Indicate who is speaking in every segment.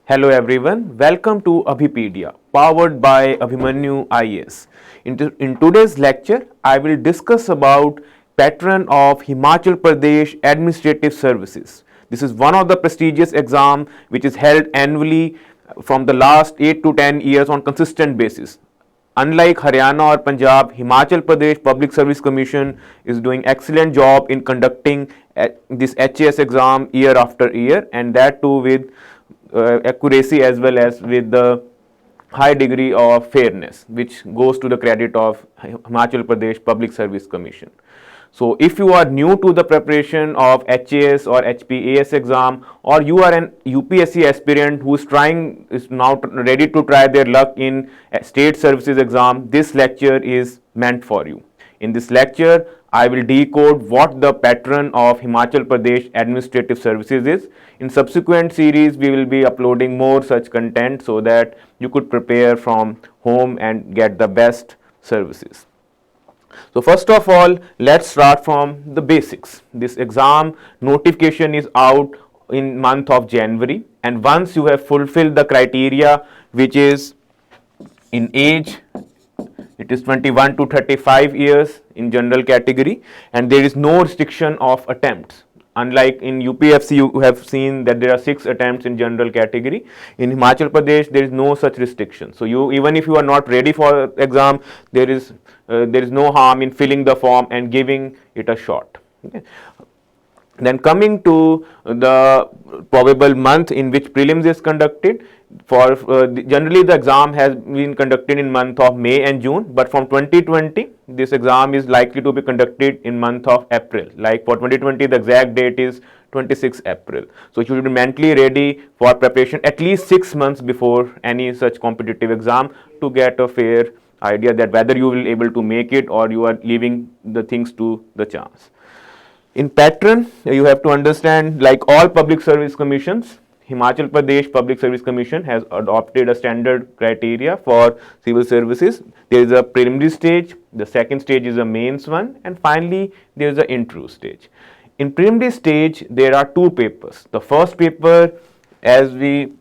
Speaker 1: Hello everyone, welcome to ABHIPEDIA, powered by Abhimanyu IAS. In today's lecture, I will discuss about pattern of Himachal Pradesh Administrative Services. This is one of the prestigious exam which is held annually from the last 8 to 10 years on consistent basis. Unlike Haryana or Punjab, Himachal Pradesh Public Service Commission is doing excellent job in conducting this HAS exam year after year, and that too with accuracy as well as with the high degree of fairness, which goes to the credit of Himachal Pradesh Public Service Commission. So if you are new to the preparation of HAS or HPAS exam, or you are an UPSC aspirant who is now ready to try their luck in state services exam, this lecture is meant for you. In this lecture, I will decode what the pattern of Himachal Pradesh Administrative Services is. In subsequent series, we will be uploading more such content so that you could prepare from home and get the best services. So first of all, let's start from the basics. This exam notification is out in month of January, and once you have fulfilled the criteria, which is in age, it is 21 to 35 years in general category, and there is no restriction of attempts. Unlike in UPFC, you have seen that there are 6 attempts in general category. In Himachal Pradesh, there is no such restriction. So even if you are not ready for exam, there is no harm in filling the form and giving it a shot. Okay. Then coming to the probable month in which prelims is conducted, generally the exam has been conducted in month of May and June, but from 2020 this exam is likely to be conducted in month of April. Like for 2020, the exact date is 26 April. So you should be mentally ready for preparation at least 6 months before any such competitive exam to get a fair idea that whether you will be able to make it or you are leaving the things to the chance. In pattern, you have to understand, like all public service commissions, Himachal Pradesh Public Service Commission has adopted a standard criteria for civil services. There is a preliminary stage, the second stage is a mains one, and finally there is an interview stage. In preliminary stage, there are 2 papers. The first paper, as we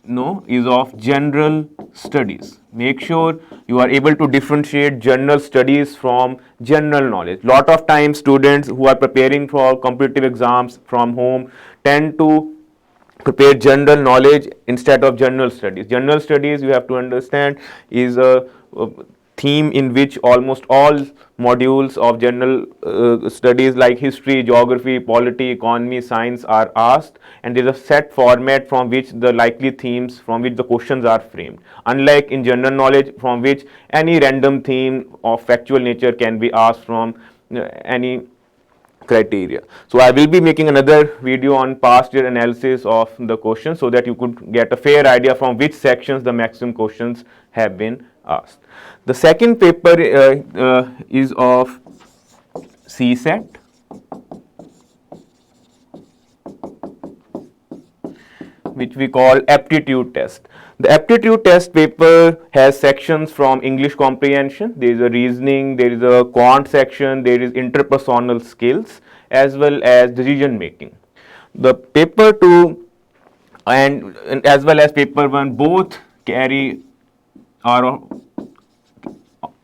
Speaker 1: know, is of general studies. Make sure you are able to differentiate general studies from general knowledge. Lot of times students who are preparing for competitive exams from home tend to prepare general knowledge instead of general studies. General studies, you have to understand, is a theme in which almost all modules of general studies like history, geography, polity, economy, science are asked, and there is a set format from which the likely themes from which the questions are framed. Unlike in general knowledge, from which any random theme of factual nature can be asked from any criteria. So I will be making another video on past year analysis of the questions so that you could get a fair idea from which sections the maximum questions have been asked. The second paper is of CSET, which we call aptitude test. The aptitude test paper has sections from English comprehension, there is a reasoning, there is a quant section, there is interpersonal skills as well as decision making. The paper 2 and as well as paper 1 both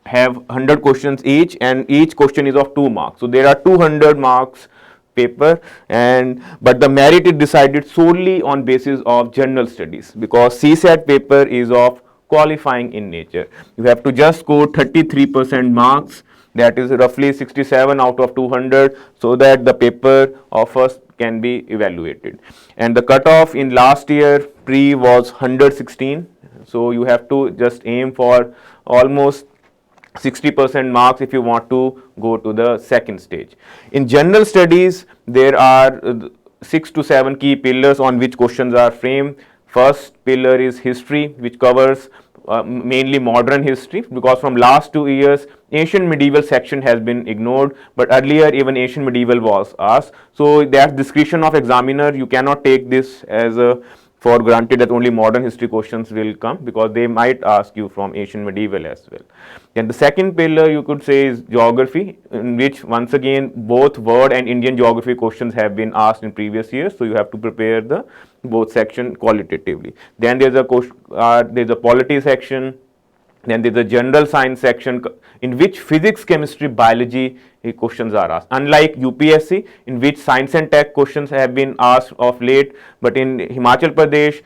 Speaker 1: have 100 questions each, and each question is of 2 marks. So there are 200 marks paper, but the merit is decided solely on basis of general studies, because CSAT paper is of qualifying in nature. You have to just score 33% marks, that is roughly 67 out of 200, so that the paper of us can be evaluated. And the cutoff in last year pre was 116, so you have to just aim for almost 60% marks if you want to go to the second stage. In general studies, there are 6 to 7 key pillars on which questions are framed. First pillar is history, which covers mainly modern history, because from last 2 years ancient medieval section has been ignored, but earlier even ancient medieval was asked. So that's discretion of examiner. You cannot take this as a for granted that only modern history questions will come, because they might ask you from ancient medieval as well. Then the second pillar you could say is geography, in which once again both world and Indian geography questions have been asked in previous years, so you have to prepare the both section qualitatively. Then there's a polity section. Then there's a general science section in which physics, chemistry, biology questions are asked. Unlike UPSC, in which science and tech questions have been asked of late, but in Himachal Pradesh,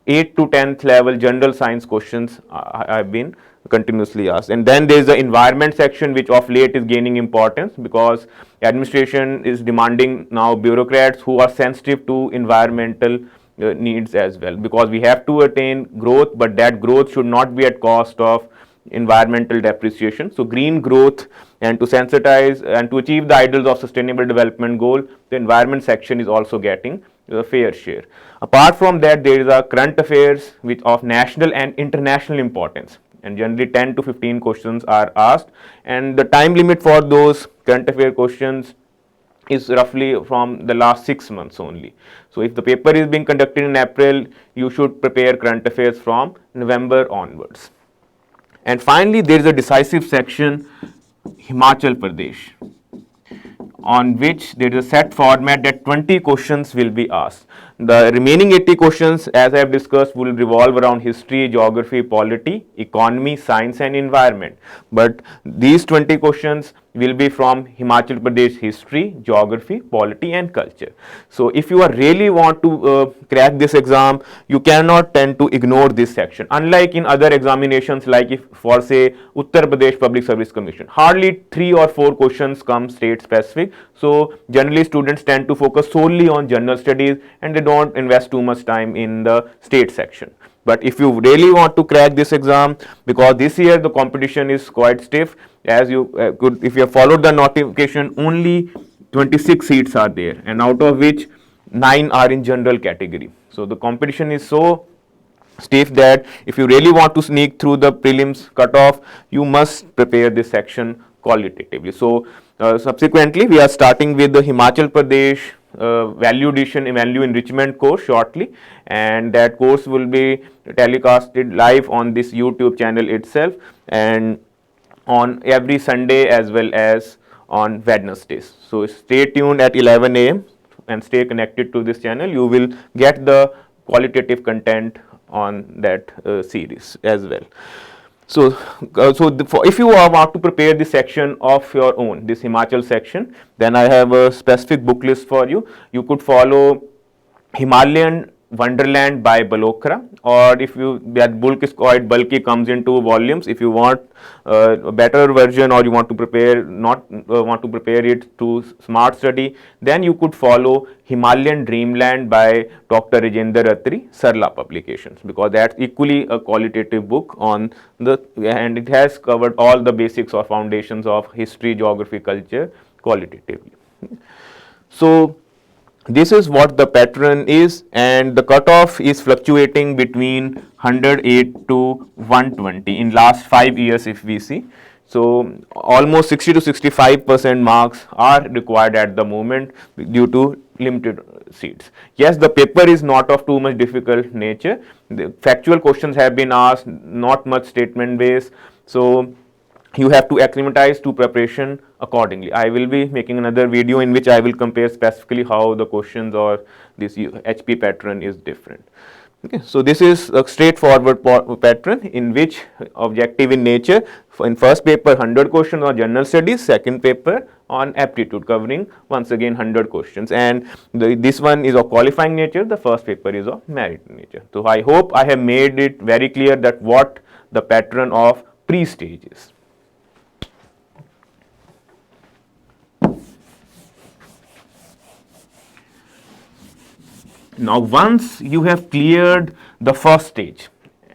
Speaker 1: 8th to 10th level general science questions have been continuously asked. And then there is the environment section, which of late is gaining importance because administration is demanding now bureaucrats who are sensitive to environmental needs as well, because we have to attain growth, but that growth should not be at cost of environmental depreciation. So green growth, and to sensitize and to achieve the ideals of sustainable development goal, the environment section is also getting a fair share. Apart from that, there is a current affairs which of national and international importance, and generally 10 to 15 questions are asked, and the time limit for those current affair questions is roughly from the last 6 months only. So if the paper is being conducted in April, you should prepare current affairs from November onwards. And finally, there is a decisive section, Himachal Pradesh, on which there is a set format that 20 questions will be asked. The remaining 80 questions, as I have discussed, will revolve around history, geography, polity, economy, science and environment. But these 20 questions will be from Himachal Pradesh history, geography, polity and culture. So if you are really want to crack this exam, you cannot tend to ignore this section. Unlike in other examinations, like if for say Uttar Pradesh Public Service Commission, hardly 3 or 4 questions come state specific. So generally students tend to focus solely on general studies and they don't invest too much time in the state section. But if you really want to crack this exam, because this year the competition is quite stiff, as you could, if you have followed the notification, only 26 seats are there, and out of which 9 are in general category. So the competition is so stiff that if you really want to sneak through the prelims cutoff, you must prepare this section qualitatively. So subsequently, we are starting with the Himachal Pradesh value addition and value enrichment course shortly, and that course will be telecasted live on this YouTube channel itself, and on every Sunday as well as on Wednesdays. So stay tuned at 11 a.m. and stay connected to this channel. You will get the qualitative content on that series as well. So, if you want to prepare this section of your own, this Himachal section, then I have a specific book list for you. You could follow Himalayan Wonderland by Balokra, or if you, that book is quite bulky, comes in 2 volumes. If you want a better version, or you want to prepare want to prepare it to smart study, then you could follow Himalayan Dreamland by Dr. Rajendra Attri, Sarla Publications, because that's equally a qualitative book on the, and it has covered all the basics or foundations of history, geography, culture qualitatively. So this is what the pattern is, and the cutoff is fluctuating between 108 to 120 in last 5 years if we see. So almost 60 to 65% marks are required at the moment due to limited seats. Yes, the paper is not of too much difficult nature. The factual questions have been asked, not much statement based. So you have to acclimatize to preparation accordingly. I will be making another video in which I will compare specifically how the questions or this HP pattern is different. Okay, so this is a straightforward pattern in which objective in nature. In first paper 100 questions on general studies, second paper on aptitude covering once again 100 questions, and this one is of qualifying nature, the first paper is of merit nature. So I hope I have made it very clear that what the pattern of pre-stage is. Now once you have cleared the first stage,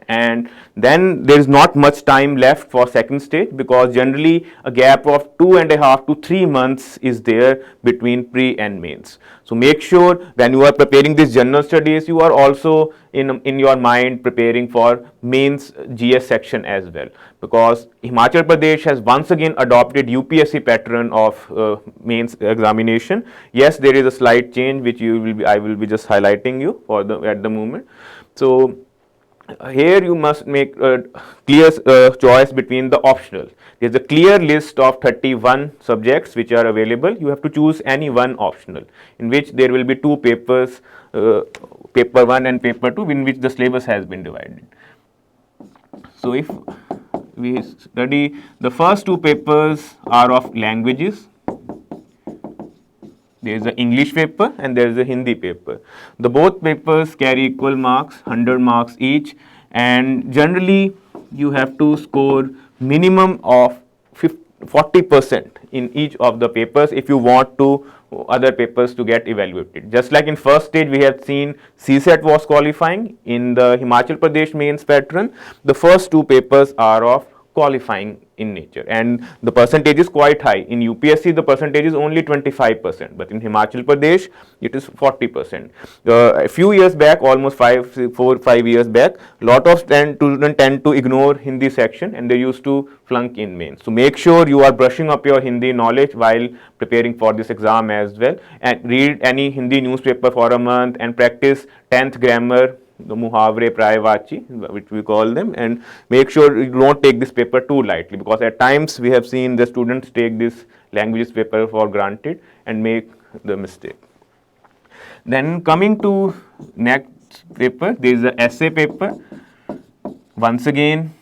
Speaker 1: and then there is not much time left for second stage, because generally a gap of 2.5 to 3 months is there between pre and mains. So make sure when you are preparing these general studies, you are also in your mind preparing for mains GS section as well, because Himachal Pradesh has once again adopted UPSC pattern of mains examination. Yes, there is a slight change which I will be just highlighting you for at the moment. So here you must make a clear choice between the optional. There is a clear list of 31 subjects which are available. You have to choose any one optional, in which there will be 2 papers paper 1 and paper 2, in which the syllabus has been divided. So if we study, the first two papers are of languages. There is an English paper and there is a Hindi paper. The both papers carry equal marks, 100 marks each, and generally you have to score minimum of 40% in each of the papers if you want to other papers to get evaluated. Just like in first stage we have seen CSET was qualifying, in the Himachal Pradesh mains pattern the first two papers are of qualifying in nature, and the percentage is quite high. In UPSC the percentage is only 25%, but in Himachal Pradesh it is 40%. A few years back, almost 4-5 years back, lot of students tend to ignore Hindi section and they used to flunk in mains. So make sure you are brushing up your Hindi knowledge while preparing for this exam as well, and read any Hindi newspaper for a month and practice 10th grammar, the muhavre, prayavachi, which we call them, and make sure you don't take this paper too lightly, because at times we have seen the students take this languages paper for granted and make the mistake. Then coming to next paper, there is a essay paper, once again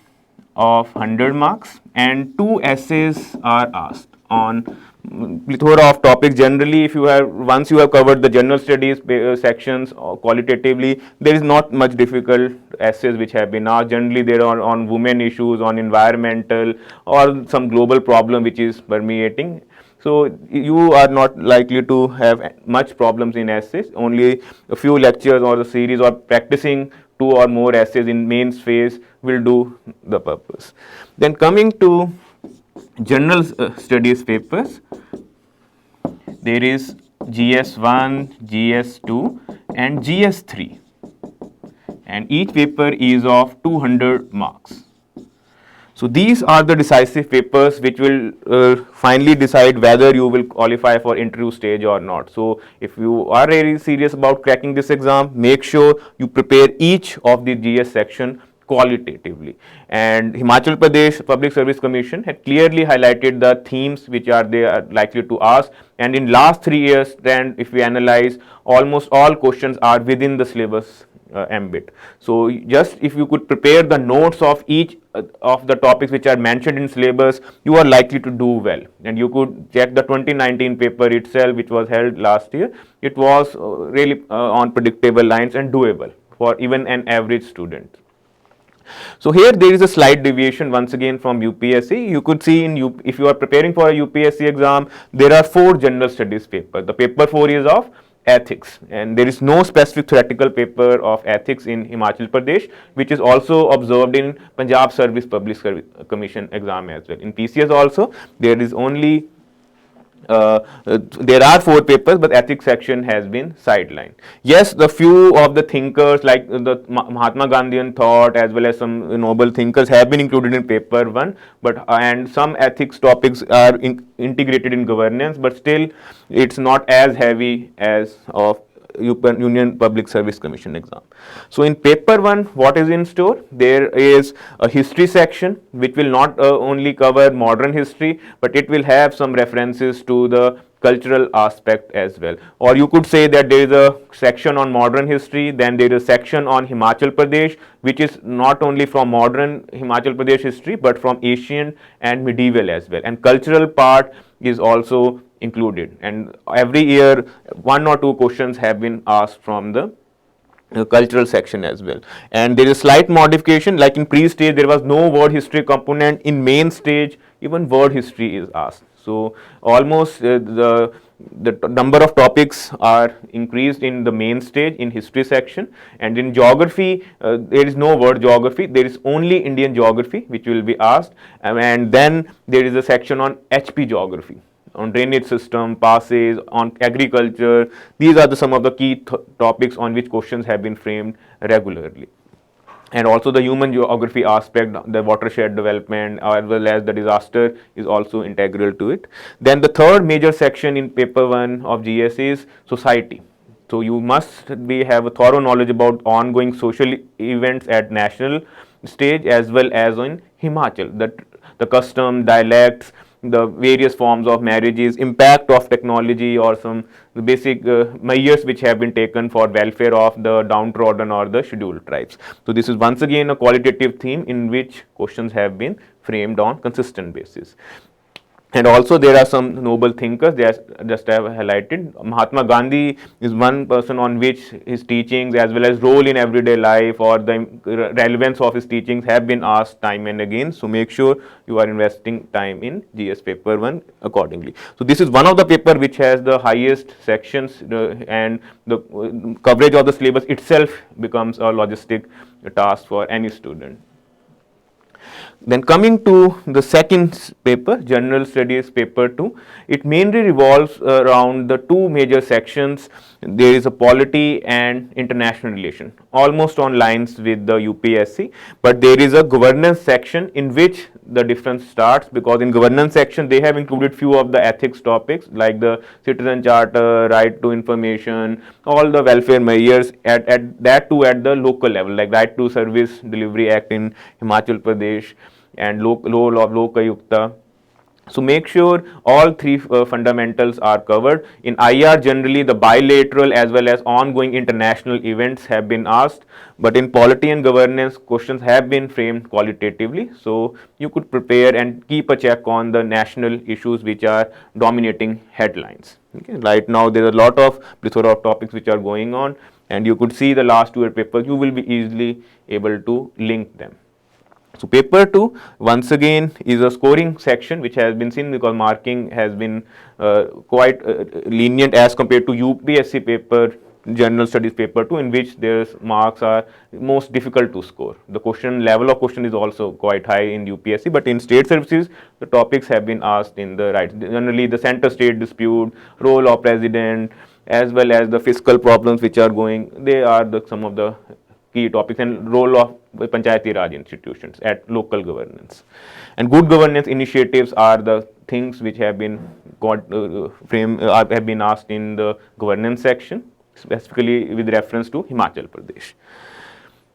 Speaker 1: of 100 marks, and 2 essays are asked on plethora of topics. Generally, if you have, once you have covered the general studies sections qualitatively, there is not much difficult essays which have been asked. Generally they are on women issues, on environmental, or some global problem which is permeating. So you are not likely to have much problems in essays. Only a few lectures or the series or practicing 2 or more essays in mains phase will do the purpose. Then coming to general studies papers, there is GS1, GS2 and GS3, and each paper is of 200 marks. So these are the decisive papers which will finally decide whether you will qualify for interview stage or not. So if you are really serious about cracking this exam, make sure you prepare each of the GS section qualitatively. And Himachal Pradesh Public Service Commission had clearly highlighted the themes which are they are likely to ask, and in last 3 years, then if we analyze, almost all questions are within the syllabus ambit. So just if you could prepare the notes of each of the topics which are mentioned in syllabus, you are likely to do well. And you could check the 2019 paper itself, which was held last year. It was really on predictable lines and doable for even an average student. So here there is a slight deviation once again from UPSC. You could see if you are preparing for a UPSC exam, there are 4 general studies papers. The paper 4 is of ethics, and there is no specific theoretical paper of ethics in Himachal Pradesh, which is also observed in Punjab Service Public Service Commission exam as well. In PCS also there is only there are 4 papers, but ethics section has been sidelined. Yes, the few of the thinkers like the Mahatma Gandhian thought as well as some noble thinkers have been included in paper 1, but and some ethics topics are integrated in governance, but still it's not as heavy as of Union Public Service Commission exam. So in paper 1, what is in store? There is a history section which will not only cover modern history, but it will have some references to the cultural aspect as well. Or you could say that there is a section on modern history, then there is a section on Himachal Pradesh, which is not only from modern Himachal Pradesh history, but from ancient and medieval as well. And cultural part is also included, and every year 1 or 2 questions have been asked from the cultural section as well. And there is slight modification, like in pre-stage there was no word history component. In main stage even word history is asked. So almost the number of topics are increased in the main stage in history section. And in geography there is no word geography, there is only Indian geography which will be asked, and then there is a section on HP geography, on drainage system, passes, on agriculture. These are some of the key topics on which questions have been framed regularly. And also the human geography aspect, the watershed development as well as the disaster is also integral to it. Then the third major section in paper 1 of GS is society. So you must have a thorough knowledge about ongoing social events at national stage as well as in Himachal, the custom, dialects, the various forms of marriages, impact of technology, or some basic measures which have been taken for welfare of the downtrodden or the scheduled tribes. So this is once again a qualitative theme in which questions have been framed on consistent basis. And also there are some noble thinkers, they just have highlighted. Mahatma Gandhi is one person on which his teachings as well as role in everyday life or the relevance of his teachings have been asked time and again. So make sure you are investing time in GS paper 1 accordingly. So this is one of the paper which has the highest sections and the coverage of the syllabus itself becomes a logistic task for any student. Then coming to the second paper, General Studies paper 2, it mainly revolves around the two major sections. There is a polity and international relation, almost on lines with the UPSC, but there is a governance section in which the difference starts, because in governance section they have included few of the ethics topics like the citizen charter, right to information, all the welfare measures at that too at the local level, like right to service delivery act in Himachal Pradesh and role of Lokayukta. So make sure all three fundamentals are covered. In IR generally the bilateral as well as ongoing international events have been asked, but in polity and governance questions have been framed qualitatively. So you could prepare and keep a check on the national issues which are dominating headlines. Okay. Right now there are a lot of plethora of topics which are going on, and you could see the last 2 year papers, you will be easily able to link them. So paper 2 once again is a scoring section which has been seen because marking has been quite lenient as compared to UPSC paper, General Studies paper 2, in which their marks are most difficult to score. The question level of question is also quite high in UPSC, but in state services the topics have been asked in the right. Generally the center state dispute, role of president, as well as the fiscal problems which are going, they are some of the key topics, and role of Panchayati Raj institutions at local governance. And good governance initiatives are the things which have been have been asked in the governance section, specifically with reference to Himachal Pradesh.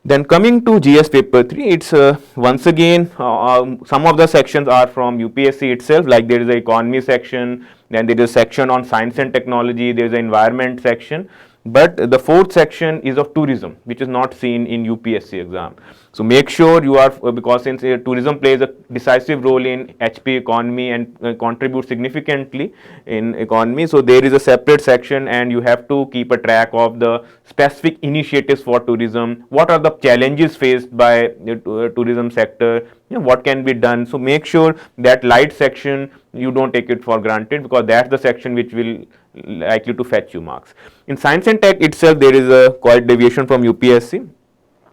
Speaker 1: Then coming to GS paper 3, it's once again some of the sections are from UPSC itself, like there is an economy section, then there is a section on science and technology, there is an environment section. But the fourth section is of tourism, which is not seen in UPSC exam. So make sure you are, because since tourism plays a decisive role in HP economy and contributes significantly in economy, so there is a separate section and you have to keep a track of the specific initiatives for tourism. What are the challenges faced by the tourism sector? What can be done? So make sure that light section you don't take it for granted, because that's the section which will likely to fetch you marks. In science and tech itself, there is a quite deviation from UPSC.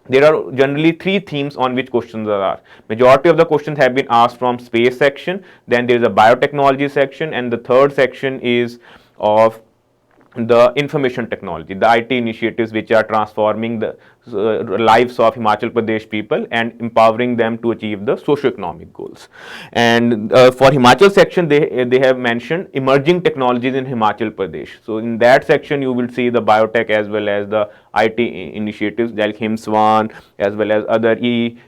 Speaker 1: There are generally 3 themes on which questions are asked. Majority of the questions have been asked from space section, then there is a biotechnology section, and the third section is of the information technology, the IT initiatives which are transforming the lives of Himachal Pradesh people and empowering them to achieve the socio-economic goals. And for Himachal section, they have mentioned emerging technologies in Himachal Pradesh. So in that section, you will see the biotech as well as the IT initiatives like HimSwan as well as other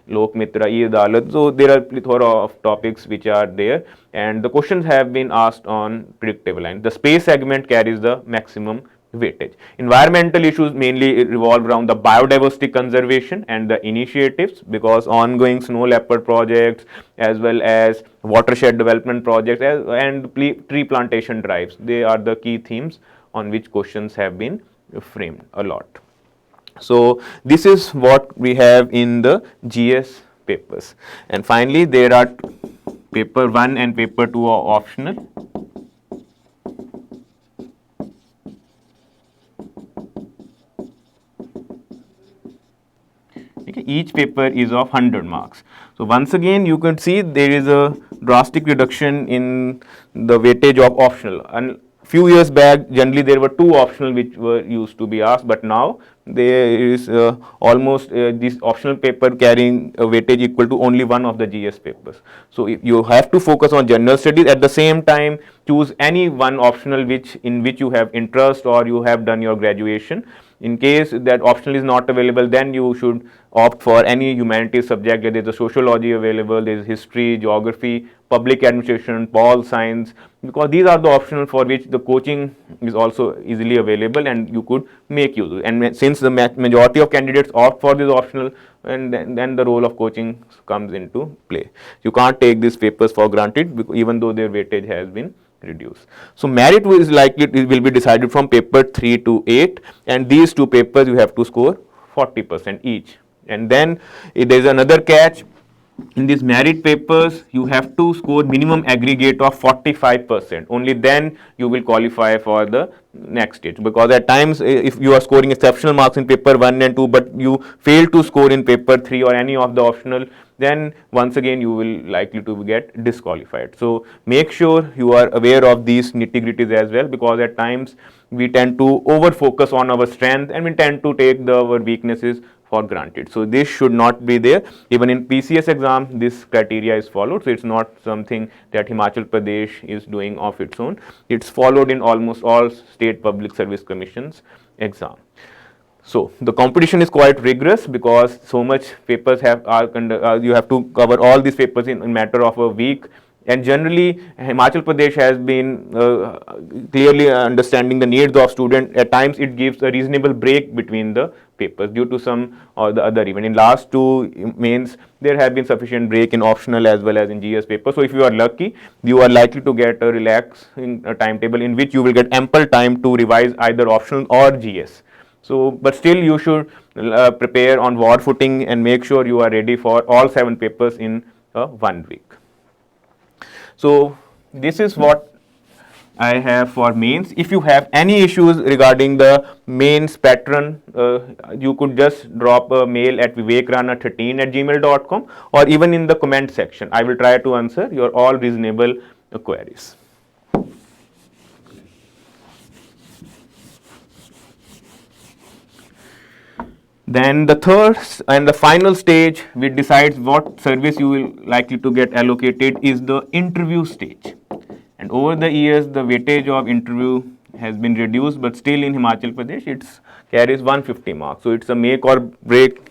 Speaker 1: Lok Mitra, Adalat. So there are plethora of topics which are there, and the questions have been asked on predictable line. The space segment carries the maximum weightage. Environmental issues mainly revolve around the biodiversity conservation and the initiatives, because ongoing snow leopard projects as well as watershed development projects and tree plantation drives, they are the key themes on which questions have been framed a lot. So this is what we have in the GS papers. And finally there are paper 1 and paper 2 are optional. Okay, each paper is of 100 marks. So once again you can see there is a drastic reduction in the weightage of optional. And few years back generally there were 2 optional which were used to be asked, but now there is almost this optional paper carrying a weightage equal to only 1 of the GS papers. So you have to focus on general studies, at the same time choose any one optional in which you have interest or you have done your graduation, In case that optional is not available, then you should opt for any humanities subject. There is a sociology available, there is history, geography, public administration, pol science, because these are the optional for which the coaching is also easily available and you could make use. And since the majority of candidates opt for this optional, and then the role of coaching comes into play. You can't take these papers for granted, even though their weightage has been reduced. So merit is likely will be decided from paper 3 to 8, and these two papers you have to score 40% each. And then there is another catch. In these merit papers, you have to score minimum aggregate of 45%. Only then you will qualify for the next stage. Because at times, if you are scoring exceptional marks in paper 1 and 2, but you fail to score in paper 3 or any of the optional, then once again you will likely to get disqualified. So make sure you are aware of these nitty-gritties as well, because at times we tend to over focus on our strength and we tend to take our weaknesses for granted. So this should not be there. Even in PCS exam, this criteria is followed. So it's not something that Himachal Pradesh is doing of its own. It's followed in almost all state public service commissions exam. So the competition is quite rigorous, because so much papers you have to cover all these papers in a matter of a week. And generally, Himachal Pradesh has been clearly understanding the needs of students. At times, it gives a reasonable break between the papers due to some or the other event. In last two mains, there have been sufficient break in optional as well as in GS paper. So if you are lucky, you are likely to get a relaxing timetable in which you will get ample time to revise either optional or GS. So, but still you should prepare on war footing and make sure you are ready for all 7 papers in 1 week. So this is what I have for mains. If you have any issues regarding the mains pattern, you could just drop a mail at vivekrana13@gmail.com, or even in the comment section. I will try to answer your all reasonable queries. Then the third and the final stage which decides what service you will likely to get allocated is the interview stage. And over the years, the weightage of interview has been reduced, but still in Himachal Pradesh, it carries 150 marks. So it's a make or break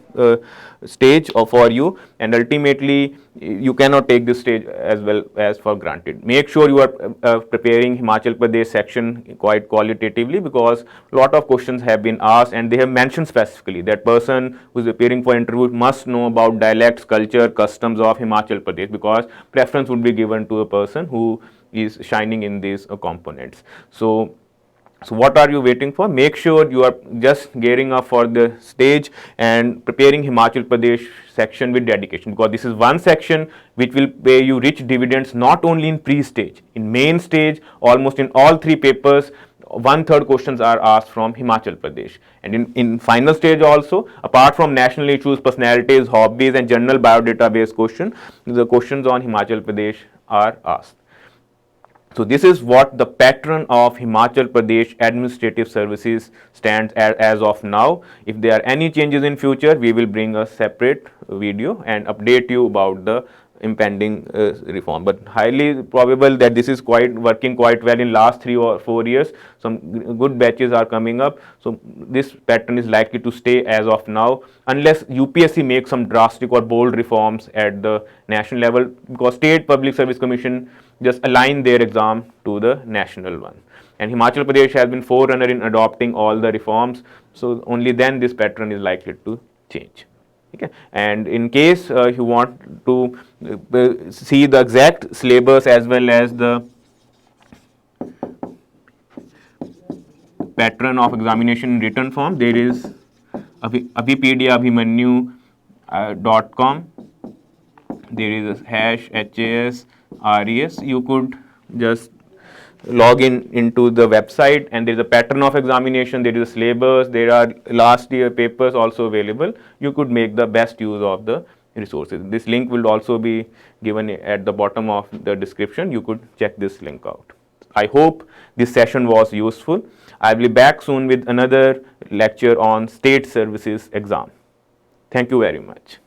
Speaker 1: stage for you, and ultimately you cannot take this stage as well as for granted. Make sure you are preparing Himachal Pradesh section quite qualitatively, because a lot of questions have been asked and they have mentioned specifically that person who is appearing for interview must know about dialects, culture, customs of Himachal Pradesh, because preference would be given to a person who is shining in these components. So what are you waiting for? Make sure you are just gearing up for the stage and preparing Himachal Pradesh section with dedication, because this is one section which will pay you rich dividends not only in pre-stage, in main stage, almost in all 3 papers, 1/3 questions are asked from Himachal Pradesh. And in final stage also, apart from national issues, personalities, hobbies and general biodata based question, the questions on Himachal Pradesh are asked. So this is what the pattern of Himachal Pradesh administrative services stands as of now. If there are any changes in future, we will bring a separate video and update you about the impending reform. But highly probable that this is working quite well in last 3 or 4 years. Some good batches are coming up. So this pattern is likely to stay as of now, unless UPSC makes some drastic or bold reforms at the national level, because State Public Service Commission just align their exam to the national one. And Himachal Pradesh has been forerunner in adopting all the reforms. So only then this pattern is likely to change. Okay. And in case you want to see the exact syllabus as well as the pattern of examination in written form, there is ABHIPEDIA abhimanyu.com. There is a #HAS RES. You could just log into the website, and there is a pattern of examination, there is a syllabus, there are last year papers also available. You could make the best use of the resources. This link will also be given at the bottom of the description. You could check this link out. I hope this session was useful. I will be back soon with another lecture on state services exam. Thank you very much.